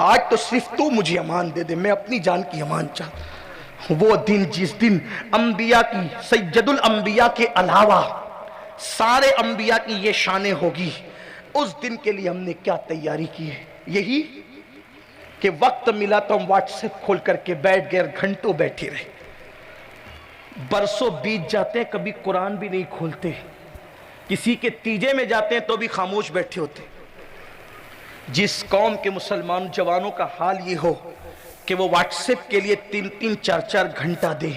آج تو صرف تو مجھے امان دے دے، میں اپنی جان کی امان چاہتا ہوں۔ وہ دن جس دن انبیاء کی، سید الانبیاء کے علاوہ سارے انبیاء کی یہ شانیں ہوگی، اس دن کے لیے ہم نے کیا تیاری کی ہے؟ یہی کہ وقت ملا تو ہم واٹس ایپ کھول کر کے بیٹھ گئے، گھنٹوں بیٹھے رہے، برسوں بیت جاتے ہیں، کبھی قرآن بھی نہیں کھولتے، کسی کے تیجے میں جاتے ہیں تو بھی خاموش بیٹھے ہوتے۔ جس قوم کے مسلمان جوانوں کا حال یہ ہو کہ وہ واٹس ایپ کے لیے 3-3 4-4 گھنٹہ دیں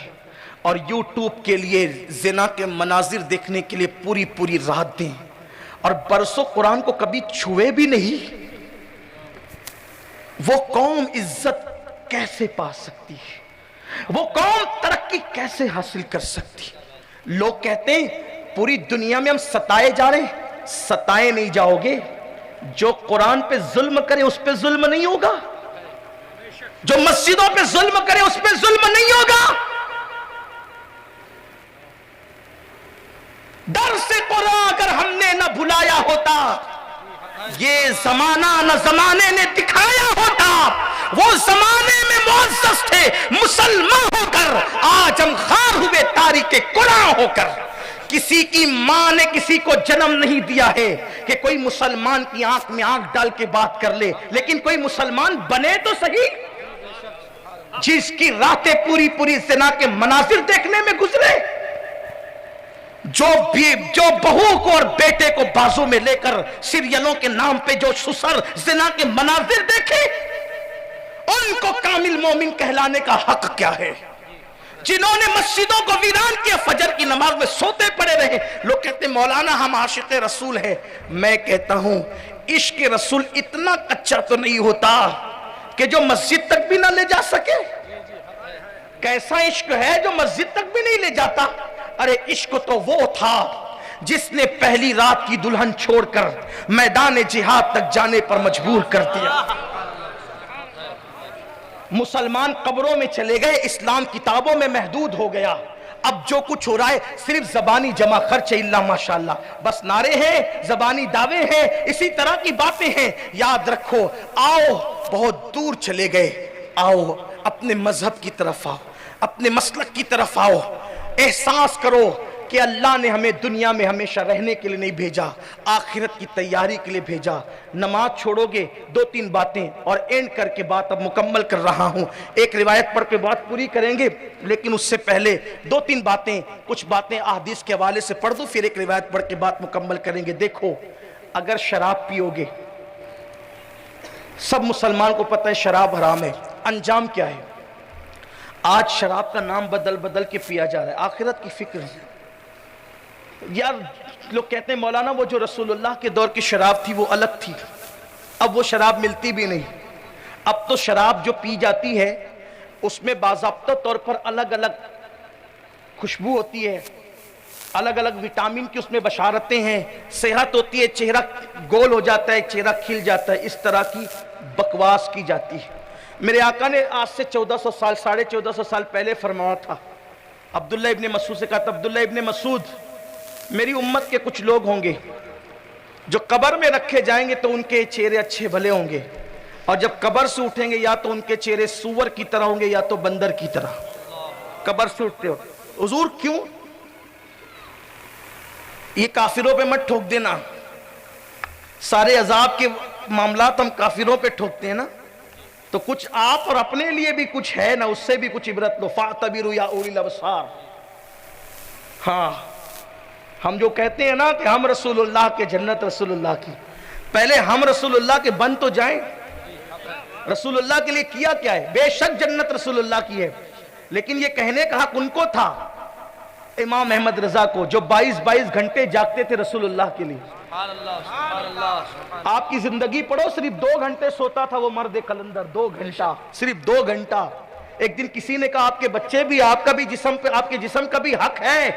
اور یوٹیوب کے لیے زنا کے مناظر دیکھنے کے لیے پوری پوری رات دیں، اور برسوں قرآن کو کبھی چھوئے بھی نہیں، وہ قوم عزت کیسے پا سکتی ہے؟ وہ قوم ترقی کیسے حاصل کر سکتی؟ لوگ کہتے ہیں پوری دنیا میں ہم ستائے جا رہے ہیں، ستائے نہیں جاؤ گے، جو قرآن پہ ظلم کرے اس پہ ظلم نہیں ہوگا، جو مسجدوں پہ ظلم کرے اس پہ ظلم نہیں ہوگا۔ در سے قرآن اگر ہم نے نہ بھلایا ہوتا، یہ زمانہ نہ زمانے نے دکھایا ہوتا، وہ زمانے میں معزز تھے مسلمان ہو کر، آج ہم خار ہوئے تاریخ قرآن ہو کر۔ کسی کی ماں نے کسی کو جنم نہیں دیا ہے کہ کوئی مسلمان کی آنکھ میں آنکھ ڈال کے بات کر لے، لیکن کوئی مسلمان بنے تو صحیح، جس کی راتیں پوری پوری زنا کے مناظر دیکھنے میں گزرے، جو بہو کو اور بیٹے کو بازو میں لے کر سیریلوں کے نام پہ جو سسر زنا کے مناظر دیکھے، ان کو کامل مومن کہلانے کا حق کیا ہے؟ جنہوں نے مسجدوں کو ویران کیا، فجر کی نماز میں سوتے پڑے رہے۔ لوگ کہتے ہیں مولانا ہم عاشق رسول ہیں، میں کہتا ہوں عشق رسول اتنا کچا تو نہیں ہوتا کہ جو مسجد تک بھی نہ لے جا سکے۔ کیسا عشق ہے جو مسجد تک بھی نہیں لے جاتا؟ ارے عشق تو وہ تھا جس نے پہلی رات کی دلہن چھوڑ کر میدان جہاد تک جانے پر مجبور کر دیا۔ مسلمان قبروں میں چلے گئے، اسلام کتابوں میں محدود ہو گیا۔ اب جو کچھ ہو رہا ہے صرف زبانی جمع خرچ اللہ ماشاءاللہ، بس نعرے ہیں، زبانی دعوے ہیں، اسی طرح کی باتیں ہیں۔ یاد رکھو، آؤ بہت دور چلے گئے، آؤ اپنے مذہب کی طرف آؤ، اپنے مسلک کی طرف آؤ، احساس کرو کہ اللہ نے ہمیں دنیا میں ہمیشہ رہنے کے لیے نہیں بھیجا، آخرت کی تیاری کے لیے بھیجا۔ نماز چھوڑو گے، 2-3 باتیں اور اینڈ کر کے بات اب مکمل کر رہا ہوں، ایک روایت پڑھ کے بات پوری کریں گے، لیکن اس سے پہلے 2-3 باتیں، کچھ باتیں احادیث کے حوالے سے پڑھ دوں، پھر ایک روایت پڑھ کے بات مکمل کریں گے۔ دیکھو، اگر شراب پیو گے، سب مسلمان کو پتہ ہے شراب حرام ہے، انجام کیا ہے؟ آج شراب کا نام بدل بدل کے پیا جا رہا ہے، آخرت کی فکر ہے۔ یار لوگ کہتے ہیں مولانا وہ جو رسول اللہ کے دور کی شراب تھی وہ الگ تھی، اب وہ شراب ملتی بھی نہیں۔ اب تو شراب جو پی جاتی ہے اس میں باضابطہ طور پر الگ الگ خوشبو ہوتی ہے، الگ الگ وٹامن کی اس میں بشارتیں ہیں، صحت ہوتی ہے، چہرہ گول ہو جاتا ہے، چہرہ کھل جاتا ہے، اس طرح کی بکواس کی جاتی ہے۔ میرے آقا نے آج سے 1400 سال 1450 سال پہلے فرمایا تھا، عبداللہ ابن مسعود سے کہا تھا، عبداللہ ابن مسعود، میری امت کے کچھ لوگ ہوں گے جو قبر میں رکھے جائیں گے تو ان کے چہرے اچھے بھلے ہوں گے، اور جب قبر سے اٹھیں گے یا تو ان کے چہرے سور کی طرح ہوں گے یا تو بندر کی طرح۔ قبر سے اٹھتے ہو حضور کیوں؟ یہ کافروں پہ مت ٹھوک دینا، سارے عذاب کے معاملات ہم کافروں پہ ٹھوکتے ہیں نا، تو کچھ آپ اور اپنے لیے بھی کچھ ہے نا، اس سے بھی کچھ عبرت لو۔ فَاعْتَبِرُوا يَا أُولِي الْأَبْصَارِ۔ ہاں ہم جو کہتے ہیں نا کہ ہم رسول اللہ کے، جنت رسول اللہ کی، پہلے ہم رسول اللہ کے بن تو جائیں۔ رسول اللہ کے لیے کیا کیا ہے؟ بے شک جنت رسول اللہ کی ہے، لیکن یہ کہنے کا حق ان کو تھا، امام احمد رضا کو، جو 22 گھنٹے جاگتے تھے رسول اللہ کے لیے۔ آپ کی زندگی پڑھو، صرف 2 گھنٹے سوتا تھا وہ مرد قلندر، 2 گھنٹہ، صرف 2 گھنٹہ۔ ایک دن کسی نے کہا آپ کے بچے بھی، آپ کا بھی جسم پہ، آپ کے جسم کا بھی حق ہے،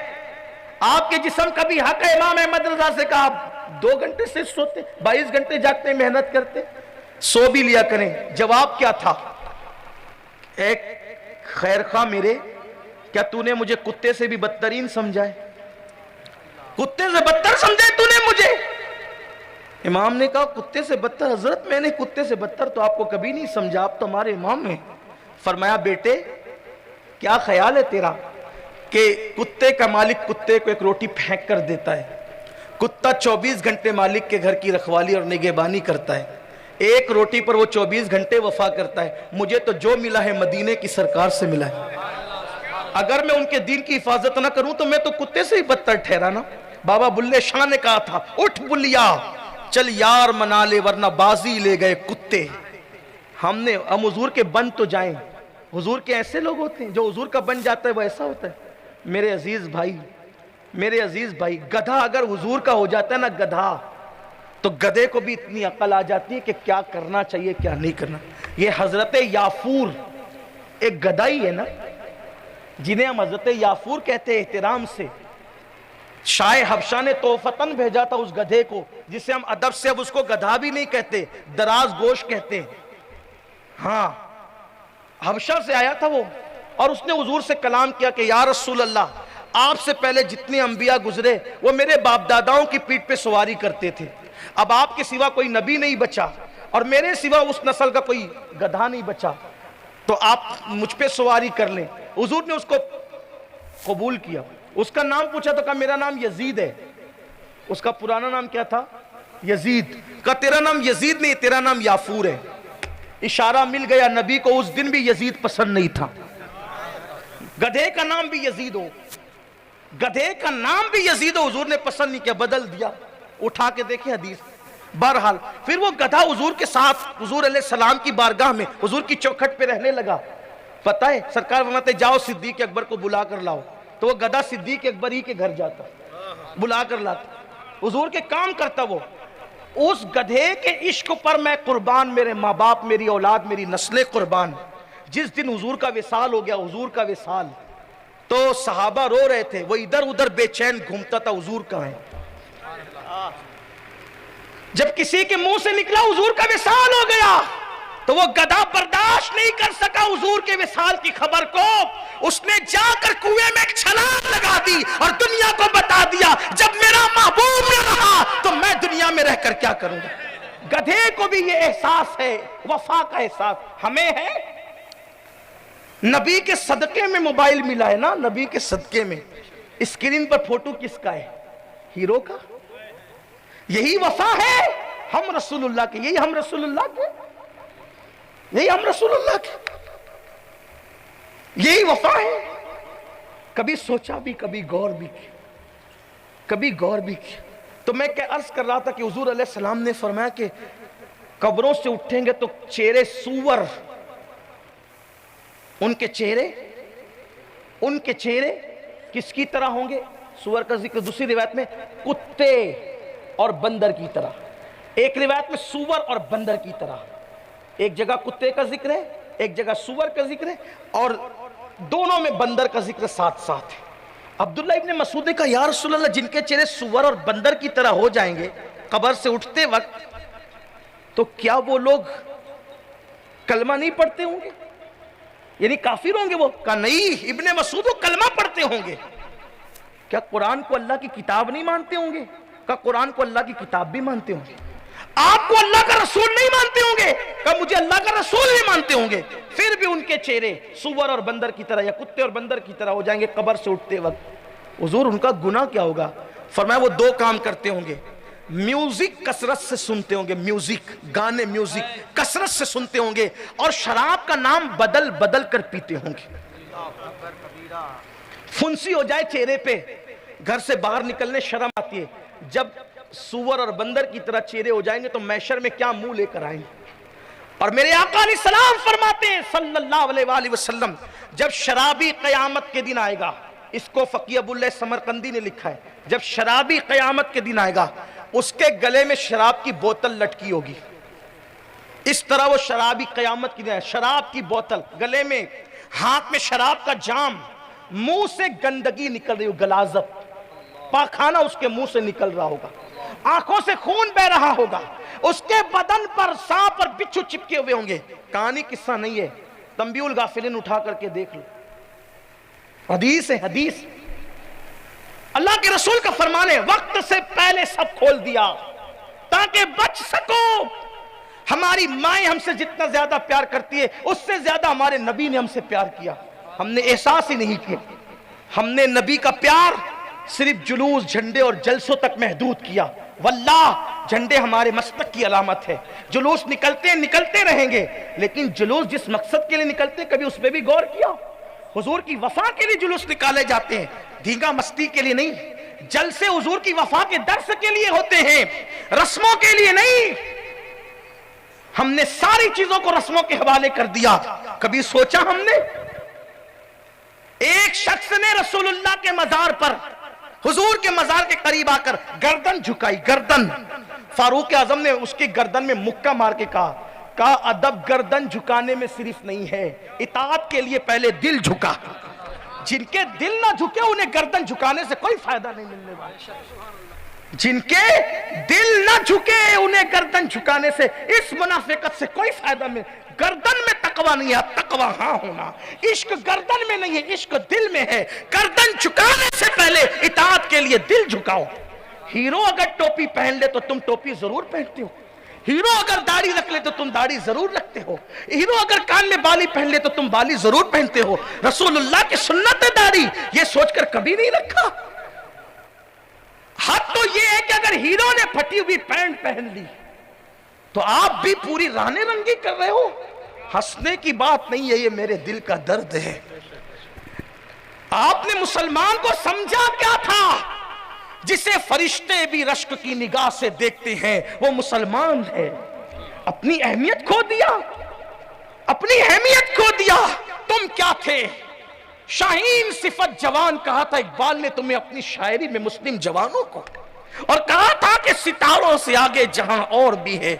آپ کے جسم کا بھی حق ہے۔ امام احمد رضا سے کہا آپ 2 گھنٹے سے سوتے، 22 گھنٹے جاگتے، محنت کرتے، سو بھی لیا کریں۔ جواب کیا تھا؟ ایک خیر خواہ میرے، کیا تو نے مجھے کتے سے بھی بدترین سمجھا ہے؟ کتے سے بدتر سمجھے تو نے مجھے؟ امام نے کہا کتے سے بدتر؟ حضرت میں نے کتے سے بدتر تو آپ کو کبھی نہیں سمجھا، آپ تو ہمارے امام ہیں۔ فرمایا بیٹے کیا خیال ہے تیرا کہ کتے کا مالک کتے کو ایک روٹی پھینک کر دیتا ہے، کتا 24 گھنٹے مالک کے گھر کی رکھوالی اور نگہبانی کرتا ہے، ایک روٹی پر وہ 24 گھنٹے وفا کرتا ہے۔ مجھے تو جو ملا ہے مدینے کی سرکار سے ملا ہے، اگر میں ان کے دین کی حفاظت نہ کروں تو میں تو کتے سے ہی بدتر ٹھہرا نا۔ بابا بلے شاہ نے کہا تھا اٹھ بلیا چل یار منا لے ورنہ بازی لے گئے کتے۔ ہم حضور کے بن تو جائیں، حضور کے ایسے لوگ ہوتے ہیں جو حضور کا بن جاتا ہے وہ ایسا ہوتا ہے۔ میرے عزیز بھائی گدھا اگر حضور کا ہو جاتا ہے نا گدھا، تو گدھے کو بھی اتنی عقل آ جاتی ہے کہ کیا کرنا چاہیے کیا نہیں کرنا۔ یہ حضرت یافور ایک گدھا ہی ہے نا، جنہیں ہم حضرت یافور کہتے ہیں احترام سے۔ شاہ حبشہ نے توفتاً بھیجا تھا اس گدھے کو، جسے ہم ادب سے اب اس کو گدھا بھی نہیں کہتے، دراز گوش کہتے ہیں۔ ہاں حبشہ سے آیا تھا وہ، اور اس نے حضور سے کلام کیا کہ یا رسول اللہ، آپ سے پہلے جتنے انبیاء گزرے وہ میرے باپ داداؤں کی پیٹھ پہ سواری کرتے تھے، اب آپ کے سوا کوئی نبی نہیں بچا اور میرے سوا اس نسل کا کوئی گدھا نہیں بچا، تو آپ مجھ پہ سواری کر لیں۔ حضور نے اس کو قبول کیا۔ اس کا نام پوچھا تو کہا میرا نام یزید ہے۔ اس کا پرانا نام کیا تھا؟ یزید۔ کہا تیرا نام یزید نہیں، تیرا نام یافور ہے۔ اشارہ مل گیا، نبی کو اس دن بھی یزید پسند نہیں تھا۔ گدھے کا نام بھی یزید ہو، گدھے کا نام بھی یزید ہو، حضور نے پسند نہیں کیا، بدل دیا۔ اٹھا کے دیکھیں حدیث۔ بہرحال پھر وہ گدھا حضور کے ساتھ حضور علیہ السلام کی بارگاہ میں حضور کی چوکھٹ پہ رہنے لگا۔ پتہ ہے سرکار فرماتے جاؤ صدیق اکبر کو بلا کر لاؤ، تو وہ گدھا صدیق اکبر ہی کے گھر جاتا، بلا کر لاتا، حضور کے کام کرتا۔ وہ اس گدھے کے عشق پر میں قربان، میرے ماں باپ، میری اولاد، میری نسلیں قربان۔ جس دن حضور کا وصال ہو گیا، حضور کا وصال، تو صحابہ رو رہے تھے، وہ ادھر ادھر بے چین گھومتا تھا حضور کہاں ہے۔ جب کسی کے منہ سے نکلا حضور کا وصال ہو گیا تو وہ گدھا برداشت نہیں کر سکا حضور کے وصال کی خبر کو، اس نے جا کر کنویں میں ایک چھلانگ لگا دی اور دنیا کو بتا دیا جب میرا محبوب نہ رہا تو میں دنیا میں رہ کر کیا کروں گا۔ گدھے کو بھی یہ احساس ہے، وفا کا احساس ہمیں ہے۔ نبی کے صدقے میں موبائل ملا ہے نا، نبی کے صدقے میں اسکرین پر فوٹو کس کا ہے؟ ہیرو کا۔ یہی وفا ہے ہم رسول اللہ کے، یہی ہم رسول اللہ کے، یہی ہم رسول اللہ کے، یہی وفا ہے۔ کبھی سوچا بھی، کبھی غور بھی کیا، کبھی غور بھی کیا۔ تو میں کیا عرض کر رہا تھا کہ حضور علیہ السلام نے فرمایا کہ قبروں سے اٹھیں گے تو چہرے سور، ان کے چہرے کس کی طرح ہوں گے؟ سور کا ذکر دوسری روایت میں کتے اور بندر کی طرح، ایک روایت میں سور اور بندر کی طرح، ایک جگہ کتے کا ذکر ہے، ایک جگہ سور کا ذکر ہے، اور دونوں میں بندر کا ذکر ساتھ ساتھ ہے۔ عبداللہ ابن مسعود نے کہا یا رسول اللہ، جن کے چہرے سور اور بندر کی طرح ہو جائیں گے قبر سے اٹھتے وقت، تو کیا وہ لوگ کلمہ نہیں پڑھتے ہوں گے؟ یعنی کافر ہوں گے وہ؟ کہا نہیں ابن مسعود، وہ کلمہ پڑھتے ہوں گے۔ کیا قرآن کو اللہ کی کتاب نہیں مانتے ہوں گے؟ کہا قرآن کو اللہ کی کتاب بھی مانتے ہوں گے۔ آپ کو اللہ کا رسول نہیں مانتے ہوں گے؟ کہا مجھے اللہ کا رسول نہیں مانتے ہوں گے۔ پھر بھی ان کے چہرے سور اور بندر کی طرح یا کتے اور بندر کی طرح ہو جائیں گے قبر سے اٹھتے وقت۔ حضور ان کا گناہ کیا ہوگا؟ فرمایا وہ دو کام کرتے ہوں گے، میوزک کثرت سے سنتے ہوں گے، میوزک گانے، میوزک کثرت سے سنتے ہوں گے، اور شراب کا نام بدل بدل کر پیتے ہوں گے۔ پھنسی ہو جائے چہرے پہ، گھر سے باہر نکلنے شرم آتی ہے، جب سور اور بندر کی طرح چہرے ہو جائیں گے تو محشر میں کیا منہ لے کر آئیں گے۔ اور میرے آقا علیہ السلام فرماتے ہیں صلی اللہ علیہ وآلہ وسلم، جب شرابی قیامت کے دن آئے گا، اس کو فقیہ ابو اللہ سمرقندی نے لکھا ہے، جب شرابی قیامت کے دن آئے گا اس کے گلے میں شراب کی بوتل لٹکی ہوگی، اس طرح وہ شرابی قیامت کی دن آئے، شراب کی بوتل گلے میں، ہاتھ میں شراب کا جام، منہ سے گندگی نکل رہی ہو، غلاظت، پاخانہ اس کے منہ سے نکل رہا ہوگا، آنکھوں سے خون بہ رہا ہوگا، اس کے بدن پر سانپ اور بچھو چپکے ہوئے ہوں گے۔ کہانی قصہ نہیں ہے، تنبیہ الغافلین اٹھا کر کے دیکھ لو، حدیث ہے، حدیث۔ اللہ کے رسول کا فرمان ہے وقت سے پہلے سب کھول دیا، تاکہ بچ سکو. ہماری مائیں ہم سے جتنا زیادہ پیار کرتی ہے اس سے زیادہ ہمارے نبی نے ہم سے پیار کیا. ہم نے احساس ہی نہیں کیا. ہم نے نبی کا پیار صرف جلوس جھنڈے اور جلسوں تک محدود کیا. واللہ جھنڈے ہمارے مسلک کی علامت ہے. جلوس نکلتے ہیں نکلتے رہیں گے, لیکن جلوس جس مقصد کے لیے نکلتے ہیں کبھی اس پہ بھی غور کیا؟ حضور کی وفا کے لیے جلوس نکالے جاتے ہیں, دھینگا مستی کے لیے نہیں. جلسے حضور کی وفا کے درس کے لیے ہوتے ہیں, رسموں کے لیے نہیں. ہم نے ساری چیزوں کو رسموں کے حوالے کر دیا. کبھی سوچا ہم نے؟ ایک شخص نے رسول اللہ کے مزار پر, حضور کے مزار کے قریب آ کر گردن جھکائی, گردن. فاروق اعظم نے اس کی گردن میں مکہ مار کے کہا ادب گردن جھکانے میں صرف نہیں ہے, اطاعت کے لیے پہلے دل جھکا. جن کے دل نہ جھکے انہیں گردن جھکانے سے کوئی فائدہ نہیں ملنے والا. جن کے دل نہ جھکے انہیں گردن جھکانے سے, اس منافقت سے کوئی فائدہ نہیں. گردن میں تقوی نہیں ہے, تقوی ہاں ہونا. عشق گردن میں نہیں ہے, عشق دل میں ہے. گردن جھکانے سے پہلے اطاعت کے لیے دل جھکاؤ. ہیرو اگر ٹوپی پہن لے تو تم ٹوپی ضرور پہنتے ہو. ہیرو اگر داڑھی رکھ لے تو تم داڑھی ضرور رکھتے ہو. ہیرو اگر کان میں بالی پہن لے تو تم بالی ضرور پہنتے ہو. رسول اللہ کی سنت ہے داڑھی, یہ سوچ کر کبھی نہیں رکھا. حد تو یہ ہے کہ اگر ہیرو نے پھٹی ہوئی پینٹ پہن لی تو آپ بھی پوری رانے رنگی کر رہے ہو. ہنسنے کی بات نہیں ہے, یہ میرے دل کا درد ہے. آپ نے مسلمان کو سمجھا کیا تھا؟ جسے فرشتے بھی رشک کی نگاہ سے دیکھتے ہیں وہ مسلمان ہے. اپنی اہمیت کھو دیا, اپنی اہمیت کھو دیا. تم کیا تھے؟ شاہین صفت جوان کہا تھا اقبال نے تمہیں اپنی شاعری میں مسلم جوانوں کو, اور کہا تھا کہ ستاروں سے آگے جہاں اور بھی ہے,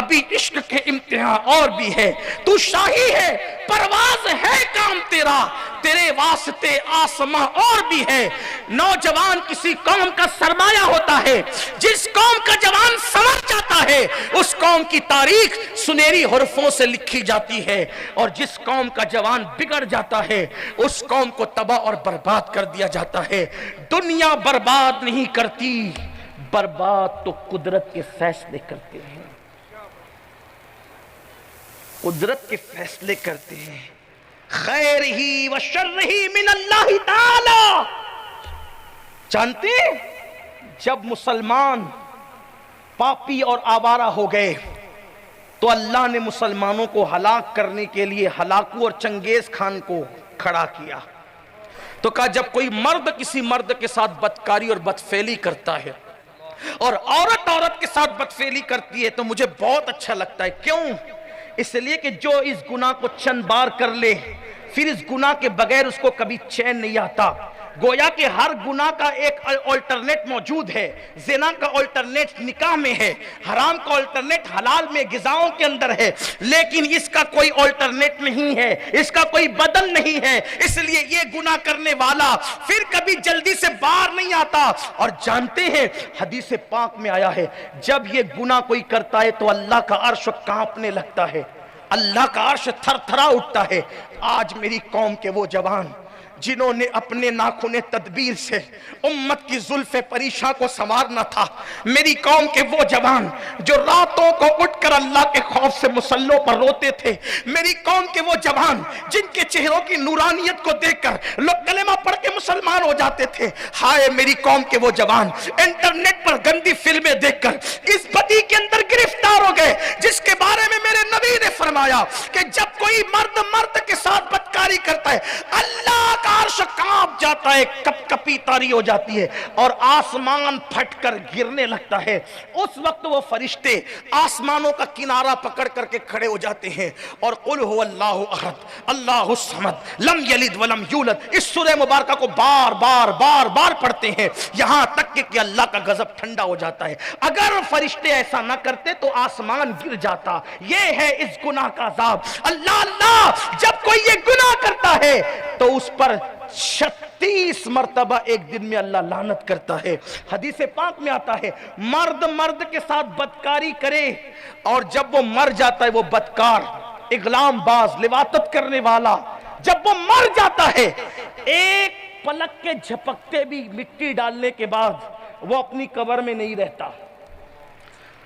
ابھی عشق کے امتحان اور بھی ہے. تو شاہی ہے, پرواز ہے کام تیرا, تیرے واسطے آسماں اور بھی ہے. نوجوان کسی قوم کا سرمایہ ہوتا ہے. جس قوم کا جوان سمجھ جاتا ہے اس قوم کی تاریخ سنہری حرفوں سے لکھی جاتی ہے, اور جس قوم کا جوان بگڑ جاتا ہے اس قوم کو تباہ اور برباد کر دیا جاتا ہے. دنیا برباد نہیں کرتی, برباد تو قدرت کے فیصلے کرتے ہیں. قدرت کے فیصلے کرتے ہیں. خیر ہی و شر ہی من اللہ تعالی. جانتے ہیں جب مسلمان پاپی اور آوارہ ہو گئے تو اللہ نے مسلمانوں کو ہلاک کرنے کے لیے ہلاکو اور چنگیز خان کو کھڑا کیا. تو کہا جب کوئی مرد کسی مرد کے ساتھ بدکاری اور بدفعلی کرتا ہے اور عورت عورت کے ساتھ بدفعلی کرتی ہے تو مجھے بہت اچھا لگتا ہے. کیوں؟ اس لیے کہ جو اس گناہ کو چند بار کر لے پھر اس گناہ کے بغیر اس کو کبھی چین نہیں آتا. گویا کہ ہر گناہ کا ایک آلٹرنیٹ موجود ہے. زنا کا آلٹرنیٹ نکاح میں ہے, حرام کا آلٹرنیٹ حلال میں غذاؤں کے اندر ہے, لیکن اس کا کوئی آلٹرنیٹ نہیں ہے, اس کا کوئی بدل نہیں ہے. اس لیے یہ گناہ کرنے والا پھر کبھی جلدی سے باہر نہیں آتا. اور جانتے ہیں حدیث پاک میں آیا ہے جب یہ گناہ کوئی کرتا ہے تو اللہ کا عرش کانپنے لگتا ہے, اللہ کا عرش تھر تھرا اٹھتا ہے. آج میری قوم کے وہ جوان جنہوں نے اپنے ناخن تدبیر سے امت کی زلف پریشاں کو سنوارنا تھا, میری قوم کے وہ جوان جو راتوں کو اٹھ کر اللہ کے خوف سے مصلوں پر روتے تھے, میری قوم کے وہ جوان جن کے چہروں کی نورانیت کو دیکھ کر لوگ کلمہ پڑھ کے مسلمان ہو جاتے تھے. ہائے میری قوم کے وہ جوان انٹرنیٹ پر گندی فلمیں دیکھ کر اس بدی کے اندر گرفتار ہو گئے جس کے بارے میں میرے نبی نے فرمایا کہ جب کوئی مرد مرد کے ساتھ بدکاری کرتا ہے اللہ کا عرش کانپ جاتا ہے, کپ کپی طاری ہو جاتی ہے اور آسمان پھٹ کر گرنے لگتا ہے. اس وقت وہ فرشتے آسمانوں کا کنارہ پکڑ کر کے کھڑے ہو جاتے ہیں اور قل هو اللہ احد اللہ الصمد لم یلد ولم یولد اس سورہ مبارکہ کو بار بار بار بار پڑھتے ہیں یہاں تک کہ اللہ کا غضب ٹھنڈا ہو جاتا ہے. اگر فرشتے ایسا نہ کرتے تو آسمان گر جاتا. یہ ہے اس گناہ کا عذاب. اللہ جب کوئی یہ گناہ کرتا ہے تو اس پر 36 مرتبہ ایک دن میں اللہ لعنت کرتا ہے. حدیث پاک میں آتا ہے مرد مرد کے ساتھ بدکاری کرے اور جب وہ مر جاتا ہے وہ بدکار, اغلام باز, لواطت کرنے والا, جب وہ مر جاتا ہے ایک پلک کے جھپکتے بھی مٹی ڈالنے کے بعد وہ اپنی قبر میں نہیں رہتا.